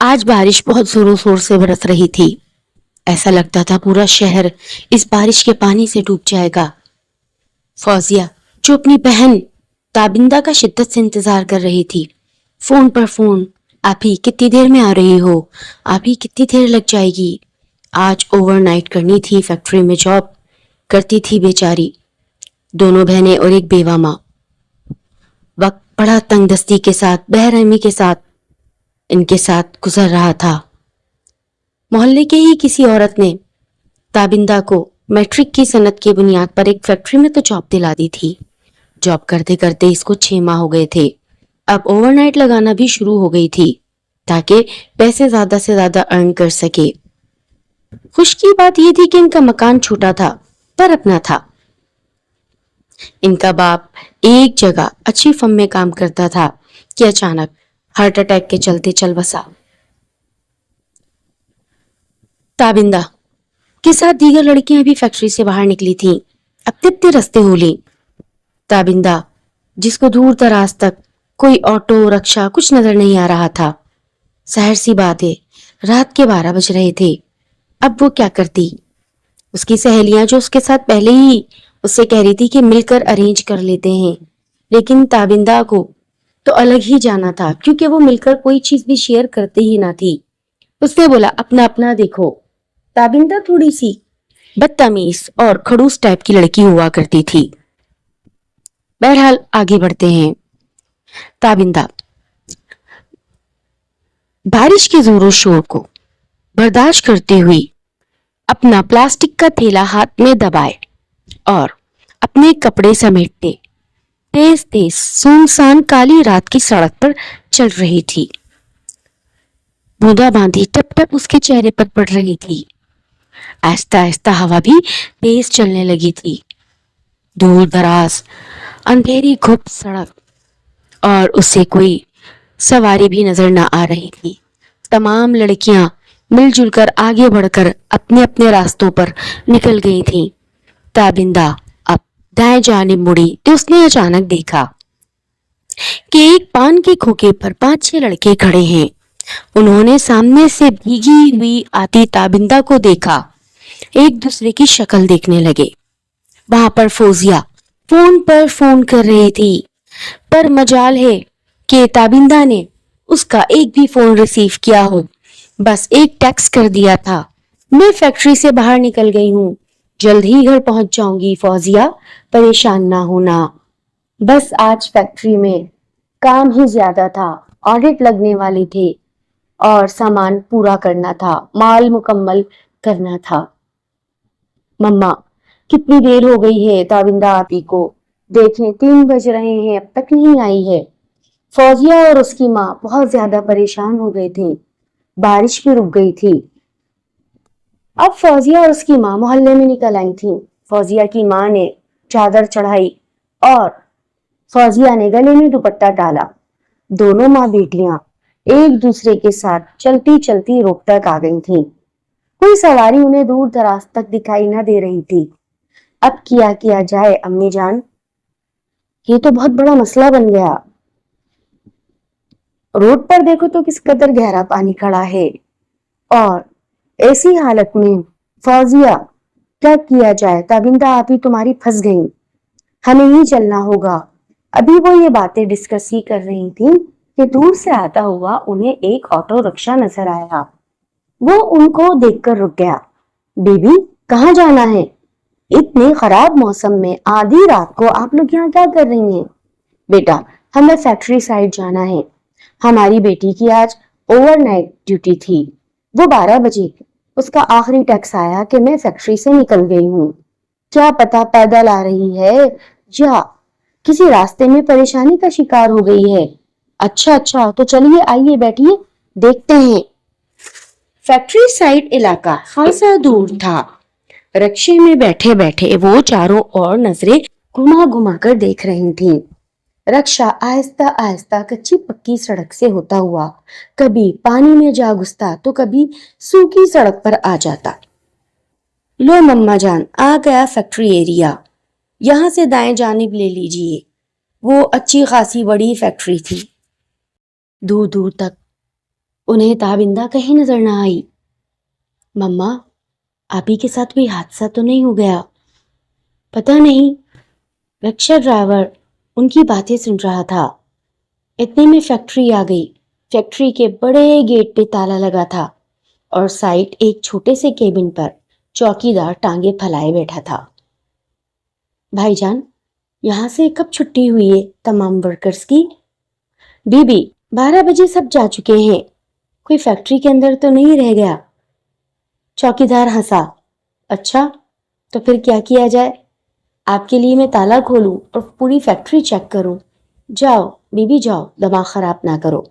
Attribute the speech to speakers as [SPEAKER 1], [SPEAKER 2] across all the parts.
[SPEAKER 1] آج بارش بہت زوروں شور سے برس رہی تھی. ایسا لگتا تھا پورا شہر اس بارش کے پانی سے ڈوب جائے گا. فوزیہ جو اپنی بہن تابندہ کا شدت سے انتظار کر رہی تھی، فون پر فون، آپ ہی کتنی دیر میں آ رہی ہو، آپ ہی کتنی دیر لگ جائے گی. آج اوور نائٹ کرنی تھی، فیکٹری میں جاب کرتی تھی بیچاری. دونوں بہنیں اور ایک بیوہ ماں. وقت بڑا تنگ دستی کے ساتھ، بے رحمی کے ساتھ ان کے ساتھ گزر رہا تھا. محلے کے ہی کسی عورت نے تابندہ کو میٹرک کی سند کی بنیاد پر ایک فیکٹری میں تو جاب دلا دی تھی. جاب کرتے کرتے اس کو 6 ماہ ہو گئے تھے. اب اوور نائٹ لگانا بھی شروع ہو گئی تھی تاکہ پیسے زیادہ سے زیادہ ارن کر سکے. خوش کی بات یہ تھی کہ ان کا مکان چھوٹا تھا پر اپنا تھا. ان کا باپ ایک جگہ اچھی فرم میں کام کرتا تھا کہ اچانک ہارٹ اٹیک کے چلتے چل بسا. تابندہ کے ساتھ دیگر لڑکیاں بھی فیکٹری سے باہر نکلی تھیں. اپنے اپنے رستے ہو لیں. تابندہ جس کو دور دراز تک کوئی آٹو رکشا کچھ نظر نہیں آ رہا تھا. ظاہر سی بات ہے رات کے 12 بج رہے تھے. اب وہ کیا کرتی؟ اس کی سہیلیاں جو اس کے ساتھ پہلے ہی اس سے کہہ رہی تھی کہ مل کر ارینج کر لیتے ہیں، لیکن تابندہ کو تو الگ ہی جانا تھا کیونکہ وہ مل کر کوئی چیز بھی شیئر کرتے ہی نہ تھی. اس نے بولا اپنا اپنا دیکھو. تابندہ تھوڑی سی بدتمیز اور کھڑوس ٹائپ کی لڑکی ہوا کرتی تھی. بہرحال آگے بڑھتے ہیں. تابندہ بارش کے زور و شور کو برداشت کرتے ہوئی اپنا پلاسٹک کا تھیلا ہاتھ میں دبائے اور اپنے کپڑے سمیٹتے تیز تیز سنسان کالی رات کی سڑک پر چل رہی تھی. بوندا باندھی ٹپ ٹپ اس کے چہرے پر پڑ رہی تھی. آہستہ آہستہ ہوا بھی تیز چلنے لگی تھی. دور دراز اندھیری گھپ سڑک اور اسے کوئی سواری بھی نظر نہ آ رہی تھی. تمام لڑکیاں مل جل کر آگے بڑھ کر اپنے اپنے راستوں پر نکل گئی تھیں. تابندہ اب دائیں جانب مڑی تو اس نے اچانک دیکھا کہ ایک پان کے کھوکے پر 5-6 لڑکے کھڑے ہیں. انہوں نے سامنے سے بھیگی ہوئی آتی تابندہ کو دیکھا. ایک دوسرے کی شکل دیکھنے لگے. وہاں پر فوزیہ فون پر فون کر رہی تھی پر مجال ہے کہ تابندہ نے اس کا ایک بھی فون ریسیو کیا ہو. بس ایک ٹیکسٹ کر دیا تھا، میں فیکٹری سے باہر نکل گئی ہوں، جلد ہی گھر پہنچ جاؤں گی. فوزیہ پریشان نہ ہونا. بس آج فیکٹری میں کام ہی زیادہ تھا، آڈٹ لگنے والے تھے اور سامان پورا کرنا تھا، مال مکمل کرنا تھا. مما کتنی دیر ہو گئی ہے تابندہ آپی کو، دیکھیں 3 بج رہے ہیں اب تک نہیں آئی ہے. فوزیہ اور اس کی ماں بہت زیادہ پریشان ہو گئے تھے. بارش بھی رک گئی تھی. اب فوزیہ اور اس کی ماں محلے میں نکل آئی تھی. فوزیہ کی ماں نے چادر چڑھائی اور فوزیہ نے گلے میں دوپٹہ ڈالا. دونوں ماں بیٹیاں ایک دوسرے کے ساتھ چلتی چلتی روک تک آ گئی تھیں. کوئی سواری انہیں دور دراز تک دکھائی نہ دے رہی تھی. اب کیا جائے امی جان، یہ تو بہت بڑا مسئلہ بن گیا. روڈ پر دیکھو تو کس قدر گہرا پانی کھڑا ہے اور ایسی حالت میں فوزیہ کیا کیا جائے؟ تابندہ آپ ہی تمہاری پھنس گئی، ہمیں ہی چلنا ہوگا. ابھی وہ یہ باتیں ڈسکس ہی کر رہی تھی کہ دور سے آتا ہوا انہیں ایک آٹو رکشا نظر آیا. وہ ان کو دیکھ کر رک گیا. بیبی کہاں جانا ہے؟ اتنے خراب موسم میں آدھی رات کو آپ لوگ یہاں کیا کر رہی ہیں؟ بیٹا ہمیں فیکٹری سائڈ جانا ہے، ہماری بیٹی کی آج اوور نائٹ ڈیوٹی تھی. وہ 12 بجے اس کا آخری ٹیکس آیا کہ میں فیکٹری سے نکل گئی ہوں. کیا پتا پیدل آ رہی ہے یا کسی راستے میں پریشانی کا شکار ہو گئی ہے. اچھا تو چلیے آئیے بیٹھیے دیکھتے ہیں. فیکٹری سائڈ علاقہ خاصا دور تھا. رکشے میں بیٹھے بیٹھے وہ چاروں اور نظریں گھما گھما کر دیکھ رہی تھیں. رکشا آہستہ آہستہ کچی پکی سڑک سے ہوتا ہوا کبھی پانی میں جا گھستا تو کبھی سوکھی سڑک پر آ جاتا. لو مما جان آ گیا فیکٹری ایریا، یہاں سے دائیں جانب لے لیجیے. وہ اچھی خاصی بڑی فیکٹری تھی. دور دور تک انہیں تابندہ کہیں نظر نہ آئی۔ مما، آپ ہی کے ساتھ کوئی حادثہ تو نہیں ہو گیا؟ پتہ نہیں، رکشا ڈرائیور ان کی باتیں سن رہا تھا۔ اتنے میں فیکٹری آ گئی۔ فیکٹری کے بڑے گیٹ پہ تالا لگا تھا اور سائٹ ایک چھوٹے سے کیبن پر چوکی دار ٹانگیں پھیلائے بیٹھا تھا۔ بھائی جان، یہاں سے کب چھٹی ہوئی ہے تمام ورکرز کی؟ بی بی، 12 بجے سب جا چکے ہیں، کوئی فیکٹری کے اندر تو نہیں رہ گیا؟ چوکی دار ہنسا۔ اچھا، تو پھر کیا کیا جائے؟ آپ کے لیے میں تالا کھولوں اور پوری فیکٹری چیک کروں؟ جاؤ بی بی جاؤ، دماغ خراب نہ کرو۔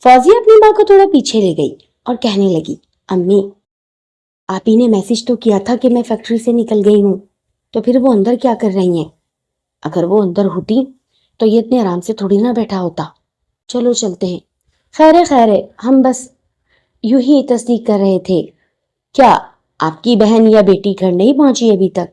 [SPEAKER 1] فوزیہ اپنی ماں کو تھوڑا پیچھے لے گئی اور کہنے لگی، امی، آپ ہی نے میسج تو کیا تھا کہ میں فیکٹری سے نکل گئی ہوں، تو پھر وہ اندر کیا کر رہی ہیں؟ اگر وہ اندر ہوتی تو یہ اتنے آرام سے تھوڑی نہ بیٹھا ہوتا۔ چلو چلتے ہیں۔ خیر ہے، ہم بس یوں ہی تصدیق کر رہے تھے۔ کیا آپ کی بہن یا بیٹی گھر نہیں پہنچی ابھی تک؟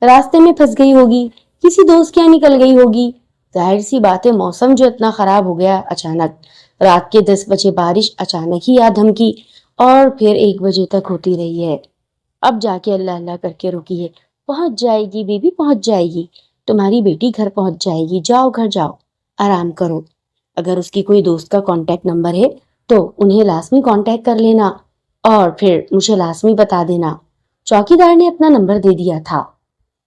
[SPEAKER 1] راستے میں پھنس گئی ہوگی، کسی دوست کے یہاں نکل گئی ہوگی۔ ظاہر سی بات ہے، موسم جو اتنا خراب ہو گیا اچانک، رات کے 10 بجے بارش اچانک ہی آ دھمکی اور پھر 1 بجے تک ہوتی رہی ہے۔ اب جا کے اللہ اللہ کر کے رکی ہے۔ پہنچ جائے گی بی بی، پہنچ جائے گی، تمہاری بیٹی گھر پہنچ جائے گی۔ جاؤ گھر جاؤ، آرام کرو۔ اگر اس کی کوئی دوست کا کانٹیکٹ نمبر ہے تو انہیں لازمی کانٹیکٹ کر لینا اور پھر مجھے لازمی بتا دینا۔ چوکی دار نے اپنا نمبر دے دیا تھا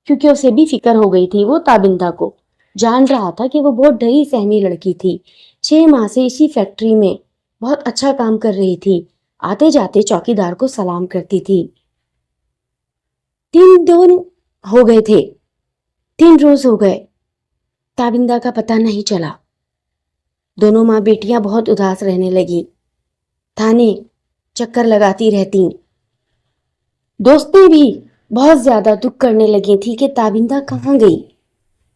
[SPEAKER 1] کیونکہ اسے بھی فکر ہو گئی تھی۔ وہ تابندہ کو جان رہا تھا کہ وہ بہت ڈری سہمی لڑکی تھی، 6 ماہ سے اسی فیکٹری میں بہت اچھا کام کر رہی تھی، آتے جاتے چوکی دار کو سلام کرتی تھی۔ 3 دن ہو گئے تھے، 3 روز ہو گئے، تابندہ کا پتہ نہیں چلا۔ دونوں ماں بیٹیاں بہت اداس رہنے لگی، تھانے چکر لگاتی رہتی۔ دوستیں بھی بہت زیادہ دکھ کرنے لگی تھی کہ تابندہ کہاں گئی،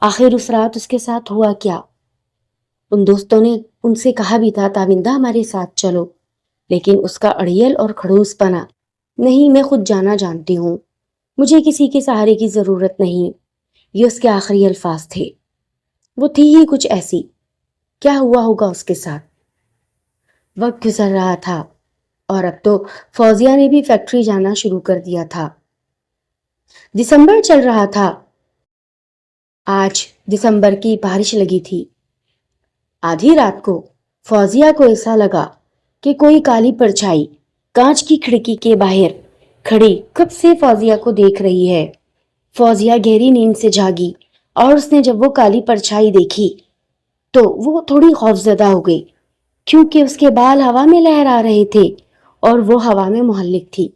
[SPEAKER 1] آخر اس رات اس کے ساتھ ہوا کیا۔ ان دوستوں نے ان سے کہا بھی تھا تابندہ ہمارے ساتھ چلو، لیکن اس کا اڑیل اور کھڑوس پنا، نہیں میں خود جانا جانتی ہوں، مجھے کسی کے سہارے کی ضرورت نہیں، یہ اس کے آخری الفاظ تھے۔ وہ تھی ہی کچھ ایسی، کیا ہوا ہوگا اس کے ساتھ۔ وقت گزر رہا تھا اور اب تو فوزیہ نے بھی فیکٹری جانا شروع کر دیا تھا۔ دسمبر چل رہا تھا۔ آج دسمبر کی بارش لگی تھی۔ آدھی رات کو فوزیہ کو ایسا لگا کہ کوئی کالی پرچھائی کانچ کی کھڑکی کے باہر کھڑی کب سے فوزیہ کو دیکھ رہی ہے۔ فوزیہ گہری نیند سے جاگی اور اس نے جب وہ کالی پرچھائی دیکھی تو وہ تھوڑی خوفزدہ ہو گئی، کیونکہ اس کے بال ہوا میں لہرا رہے تھے اور وہ ہوا میں معلق تھی۔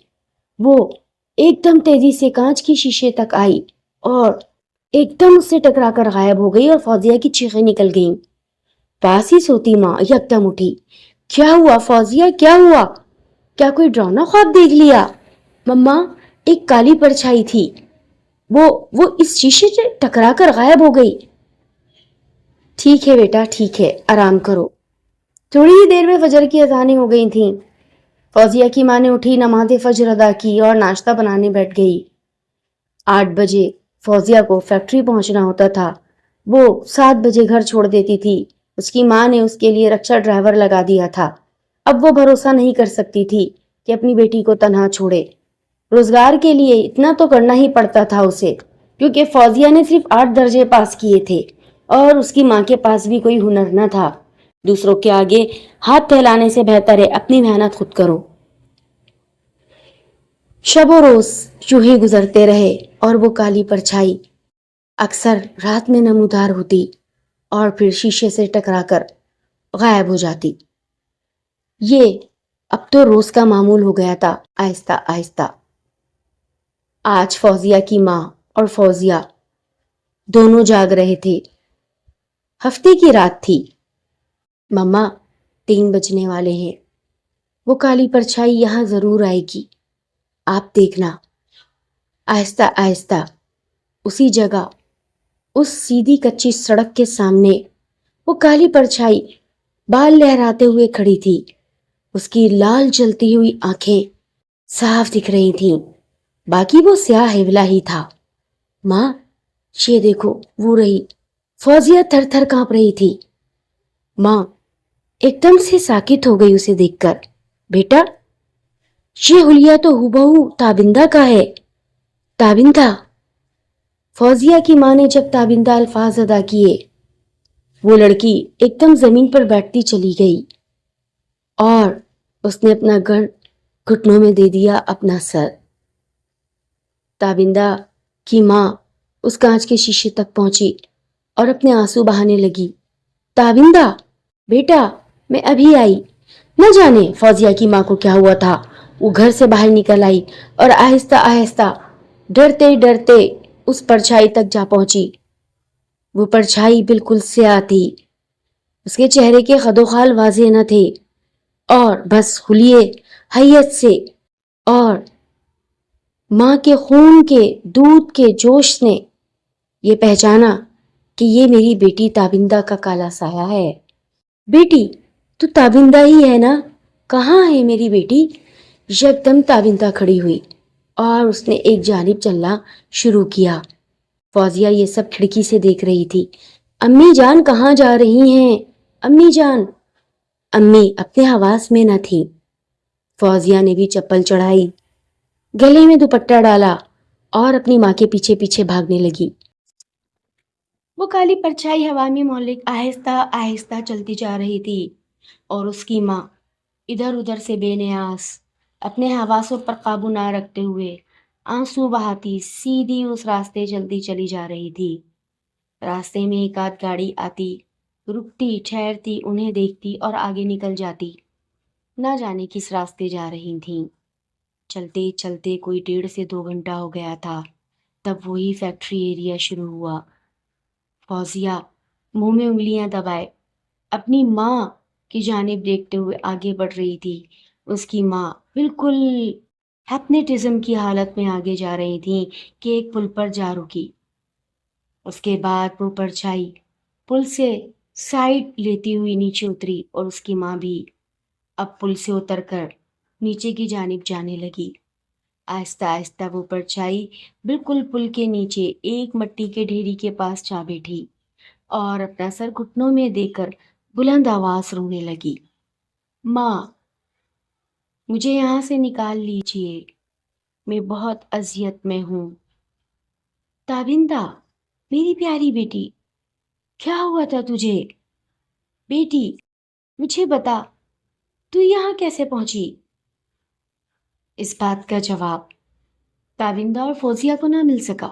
[SPEAKER 1] وہ ایک دم تیزی سے کانچ کی شیشے تک آئی اور ایک دم اس سے ٹکرا کر غائب ہو گئی اور فوزیہ کی چیخیں نکل گئیں۔ پاس ہی سوتی ماں یکدم اٹھی۔ کیا ہوا فوزیہ، کیا ہوا؟ کیا کوئی ڈراؤنا خواب دیکھ لیا؟ مما، ایک کالی پرچھائی تھی، وہ اس شیشے سے ٹکرا کر غائب ہو گئی۔ ٹھیک ہے بیٹا، ٹھیک ہے، آرام کرو۔ تھوڑی ہی دیر میں فجر کی اذانیں ہو گئی تھیں۔ فوزیہ کی ماں نے اٹھی، نماز فجر ادا کی اور ناشتہ بنانے بیٹھ گئی۔ 8 بجے فوزیہ کو فیکٹری پہنچنا ہوتا تھا، وہ 7 بجے گھر چھوڑ دیتی تھی۔ اس کی ماں نے اس کے لیے رکشا ڈرائیور لگا دیا تھا۔ اب وہ بھروسہ نہیں کر سکتی تھی کہ اپنی بیٹی کو تنہا چھوڑے۔ روزگار کے لیے اتنا تو کرنا ہی پڑتا تھا اسے، کیونکہ فوزیہ نے صرف 8 درجے پاس کیے تھے اور اس کی ماں کے پاس بھی کوئی ہنر نہ تھا۔ دوسروں کے آگے ہاتھ پھیلانے سے بہتر ہے اپنی محنت خود کرو۔ شب و روز یوں ہی گزرتے رہے اور وہ کالی پرچھائی اکثر رات میں نمودار ہوتی اور پھر شیشے سے ٹکرا کر غائب ہو جاتی۔ یہ اب تو روز کا معمول ہو گیا تھا۔ آہستہ آہستہ آج فوزیہ کی ماں اور فوزیہ دونوں جاگ رہے تھے۔ ہفتے کی رات تھی۔ مما، 3 بجنے والے ہیں، وہ کالی پرچھائی یہاں ضرور آئے گی، آپ دیکھنا۔ آہستہ آہستہ اسی جگہ، اس سیدھی کچی سڑک کے سامنے وہ کالی پرچھائی بال لہراتے ہوئے کھڑی تھی۔ اس کی لال جلتی ہوئی آنکھیں صاف دکھ رہی تھیں، باقی وہ سیاہ ہیولا ہی تھا۔ ماں، یہ دیکھو، وہ رہی۔ فوزیہ تھر تھر کانپ رہی تھی۔ ماں، ایک دم سے ساکت ہو گئی اسے دیکھ کر۔ بیٹا، یہ حلیہ تو ہو تابندہ کا ہے۔ تابندہ؟ فوزیہ کی ماں نے جب تابندہ الفاظ ادا کیے، وہ لڑکی ایک دم زمین پر بیٹھتی چلی گئی اور اس نے اپنا گھٹنوں میں دے دیا اپنا سر۔ تابندہ کی ماں اس کانچ کے شیشے تک پہنچی اور اپنے آنسو بہانے لگی۔ تابندہ بیٹا، میں ابھی آئی۔ نہ جانے فوزیہ کی ماں کو کیا ہوا تھا، وہ گھر سے باہر نکل آئی اور آہستہ آہستہ ڈرتے ڈرتے اس پرچھائی تک جا پہنچی۔ وہ پرچھائی بالکل سیاہ تھی، اس کے چہرے کے خد و خال واضح نہ تھے، اور بس حلیے حیت سے اور ماں کے خون کے دودھ کے جوش نے یہ پہچانا کہ یہ میری بیٹی تابندہ کا کالا سایہ ہے۔ بیٹی، تو تابندہ ہی ہے نا؟ کہاں ہے میری بیٹی؟ یکدم تابندہ کھڑی ہوئی اور اس نے ایک جانب چلنا شروع کیا۔ فوزیہ یہ سب کھڑکی سے دیکھ رہی تھی۔ امی جان کہاں جا رہی ہیں؟ امی جان۔ امی اپنے حواس میں نہ تھی۔ فوزیہ نے بھی چپل چڑھائی، گلے میں دوپٹہ ڈالا اور اپنی ماں کے پیچھے پیچھے بھاگنے لگی۔ وہ کالی پرچھائی ہوا میں مولک آہستہ آہستہ چلتی جا رہی تھی اور اس کی ماں ادھر ادھر سے بے نیاز اپنے حواسوں پر قابو نہ رکھتے ہوئے آنسو بہاتی سیدھی اس راستے چلتی چلی جا رہی تھی۔ راستے میں ایک آدھ گاڑی آتی، رکتی، ٹھہرتی، انہیں دیکھتی اور آگے نکل جاتی۔ نہ جانے کس راستے جا رہی تھیں۔ چلتے چلتے کوئی 1.5 سے 2 گھنٹہ ہو گیا تھا، تب وہی فیکٹری ایریا شروع ہوا۔ فوزیہ منہ میں انگلیاں دبائے اپنی ماں کی جانب دیکھتے ہوئے آگے بڑھ رہی تھی۔ اس کی ماں بالکل ہیپنیٹزم کی حالت میں آگے جا رہی تھیں کہ ایک پل پر جا رکی۔ اس کے بعد وہ پرچھائی پل سے سائڈ لیتی ہوئی نیچے اتری اور اس کی ماں بھی اب پل سے اتر کر نیچے کی جانب جانے لگی۔ آہستہ آہستہ وہ پرچھائی بالکل پل کے نیچے ایک مٹی کے ڈھیری کے پاس جا بیٹھی اور اپنا سر گھٹنوں میں دے کر بلند آواز رونے لگی۔ ماں، مجھے یہاں سے نکال لیجیے، میں بہت اذیت میں ہوں۔ تابندہ، میری پیاری بیٹی، کیا ہوا تھا تجھے؟ بیٹی، مجھے بتا، تو یہاں کیسے پہنچی؟ اس بات کا جواب تابندہ اور فوزیہ کو نہ مل سکا،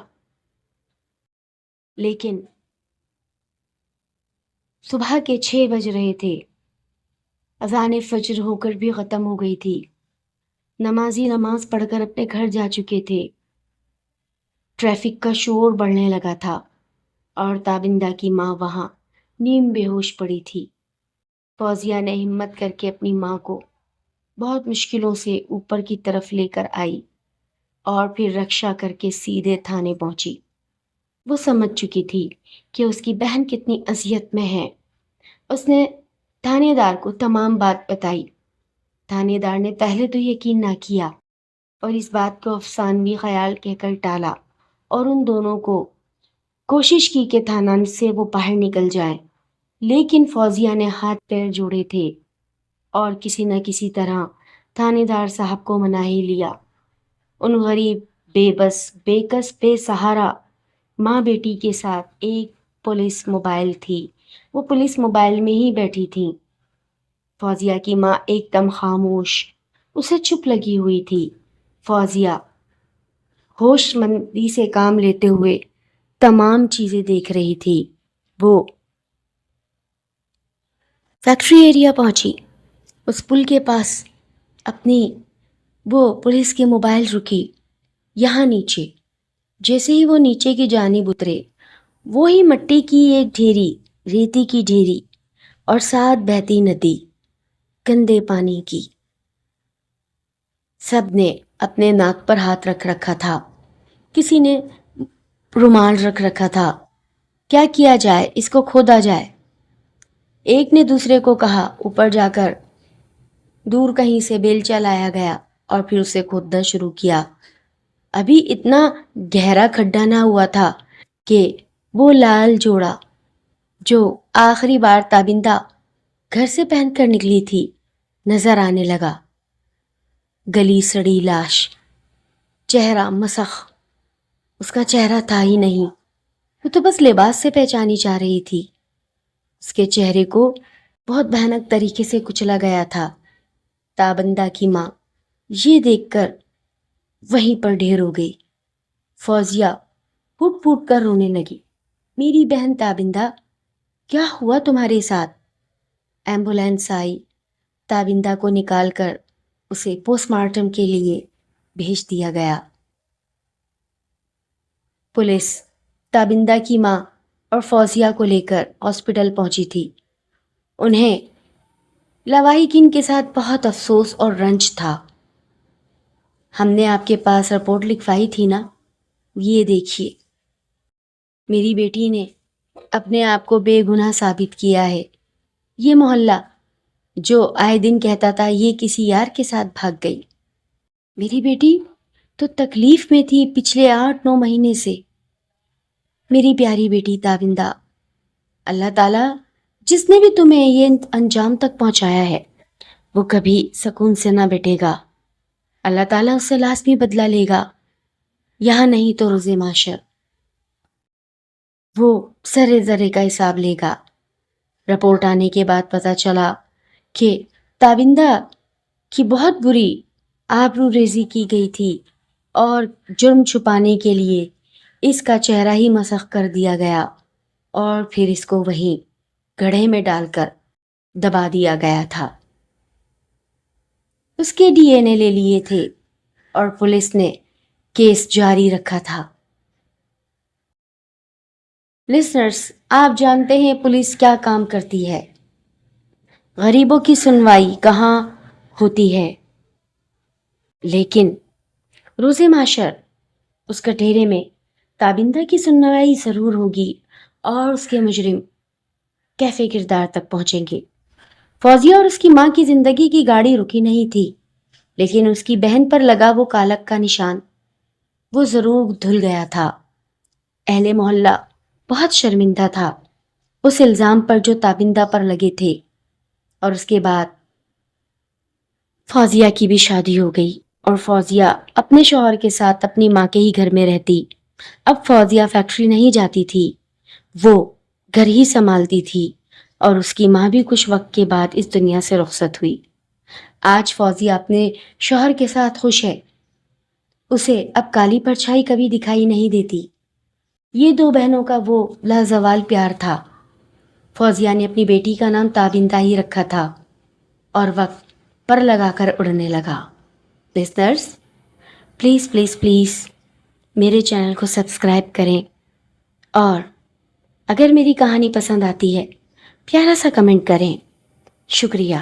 [SPEAKER 1] لیکن صبح کے 6 بج رہے تھے، اذان فجر ہو کر بھی ختم ہو گئی تھی۔ نمازی نماز پڑھ کر اپنے گھر جا چکے تھے۔ ٹریفک کا شور بڑھنے لگا تھا اور تابندہ کی ماں وہاں نیم بے ہوش پڑی تھی۔ فوزیہ نے ہمت کر کے اپنی ماں کو بہت مشکلوں سے اوپر کی طرف لے کر آئی اور پھر رکشا کر کے سیدھے تھانے پہنچی۔ وہ سمجھ چکی تھی کہ اس کی بہن کتنی اذیت میں ہے۔ اس نے تھانے دار کو تمام بات بتائی۔ تھانے دار نے پہلے تو یقین نہ کیا اور اس بات کو افسانوی خیال کہہ کر ٹالا اور ان دونوں کو کوشش کی کہ تھانہ سے وہ باہر نکل جائیں، لیکن فوزیہ نے ہاتھ پیر جوڑے تھے اور کسی نہ کسی طرح تھانے دار صاحب کو منا ہی لیا۔ ان غریب، بے بس، بے کس، بے سہارا ماں بیٹی کے ساتھ ایک پولیس موبائل تھی۔ وہ پولیس موبائل میں ہی بیٹھی تھیں۔ فوزیہ کی ماں ایک دم خاموش، اسے چپ لگی ہوئی تھی۔ فوزیہ ہوش مندی سے کام لیتے ہوئے تمام چیزیں دیکھ رہی تھی۔ وہ فیکٹری ایریا پہنچی، اس پل کے پاس اپنی وہ پولیس کی موبائل رکی، یہاں نیچے۔ جیسے ہی وہ نیچے کی جانب اترے، وہی مٹی کی ایک ڈھیری، ریتی کی ڈھیری اور ساتھ بہتی ندی، گندے پانی کی۔ سب نے اپنے ناک پر ہاتھ رکھ رکھا تھا، کسی نے رومال رکھ رکھا تھا۔ کیا کیا جائے، اس کو کھودا جائے۔ ایک نے دوسرے کو کہا اوپر جا کر دور کہیں سے بیلچا لایا گیا اور پھر اسے کھودنا شروع کیا۔ ابھی اتنا گہرا کھڈا نہ ہوا تھا کہ وہ لال جوڑا جو آخری بار تابندہ گھر سے پہن کر نکلی تھی نظر آنے لگا۔ گلی سڑی لاش، چہرہ مسخ، اس کا چہرہ تھا ہی نہیں، وہ تو بس لباس سے پہچانی جا رہی تھی۔ اس کے چہرے کو بہت بھیانک طریقے سے کچلا گیا تھا۔ تابندہ کی ماں یہ دیکھ کر وہیں پر ڈھیر ہو گئی۔ فوزیہ پھوٹ پھوٹ کر رونے لگی۔ میری بہن تابندہ، کیا ہوا تمہارے ساتھ؟ ایمبولینس آئی، تابندہ کو نکال کر اسے پوسٹ مارٹم کے لیے بھیج دیا گیا۔ پولیس تابندہ کی ماں اور فوزیہ کو لے کر ہاسپٹل پہنچی تھی۔ انہیں لواحقین کے ساتھ بہت افسوس اور رنج تھا۔ ہم نے آپ کے پاس رپورٹ لکھوائی تھی نا، یہ دیکھیے، میری بیٹی نے اپنے آپ کو بے گناہ ثابت کیا ہے۔ یہ محلہ جو آئے دن کہتا تھا یہ کسی یار کے ساتھ بھاگ گئی، میری بیٹی تو تکلیف میں تھی پچھلے 8-9 مہینے سے۔ میری پیاری بیٹی تابندہ، اللہ تعالیٰ جس نے بھی تمہیں یہ انجام تک پہنچایا ہے وہ کبھی سکون سے نہ بیٹھے گا۔ اللہ تعالیٰ اس سے لازمی بدلہ لے گا، یہاں نہیں تو روز محشر وہ ذرے ذرے کا حساب لے گا۔ رپورٹ آنے کے بعد پتہ چلا کہ تابندہ کی بہت بری آبرو ریزی کی گئی تھی اور جرم چھپانے کے لیے اس کا چہرہ ہی مسخ کر دیا گیا اور پھر اس کو وہیں گڑھے میں ڈال کر دبا دیا گیا تھا۔ اس کے ڈی این اے لے لیے تھے اور پولیس نے کیس جاری رکھا تھا۔ لسنرز، آپ جانتے ہیں پولیس کیا کام کرتی ہے، غریبوں کی سنوائی کہاں ہوتی ہے، لیکن روز محشر اس کٹہرے میں تابندہ کی سنوائی ضرور ہوگی اور اس کے مجرم کیفے کردار تک پہنچیں گے۔ فوزیہ اور اس کی ماں کی زندگی کی گاڑی رکی نہیں تھی، لیکن اس کی بہن پر لگا وہ کالک کا نشان وہ ضرور دھل گیا تھا۔ اہل محلہ بہت شرمندہ تھا اس الزام پر جو تابندہ پر لگے تھے، اور اس کے بعد فوزیہ کی بھی شادی ہو گئی اور فوزیہ اپنے شوہر کے ساتھ اپنی ماں کے ہی گھر میں رہتی۔ اب فوزیہ فیکٹری نہیں جاتی تھی، وہ گھر ہی سنبھالتی تھی اور اس کی ماں بھی کچھ وقت کے بعد اس دنیا سے رخصت ہوئی۔ آج فوزیہ اپنے شوہر کے ساتھ خوش ہے، اسے اب کالی پرچھائی کبھی دکھائی نہیں دیتی۔ یہ دو بہنوں کا وہ لازوال پیار تھا۔ فوزیہ نے اپنی بیٹی کا نام تابندہ ہی رکھا تھا اور وقت پر لگا کر اڑنے لگا۔ لسنرز، پلیز پلیز پلیز میرے چینل کو سبسکرائب کریں اور اگر میری کہانی پسند آتی ہے پیارا سا کمنٹ کریں۔ شکریہ۔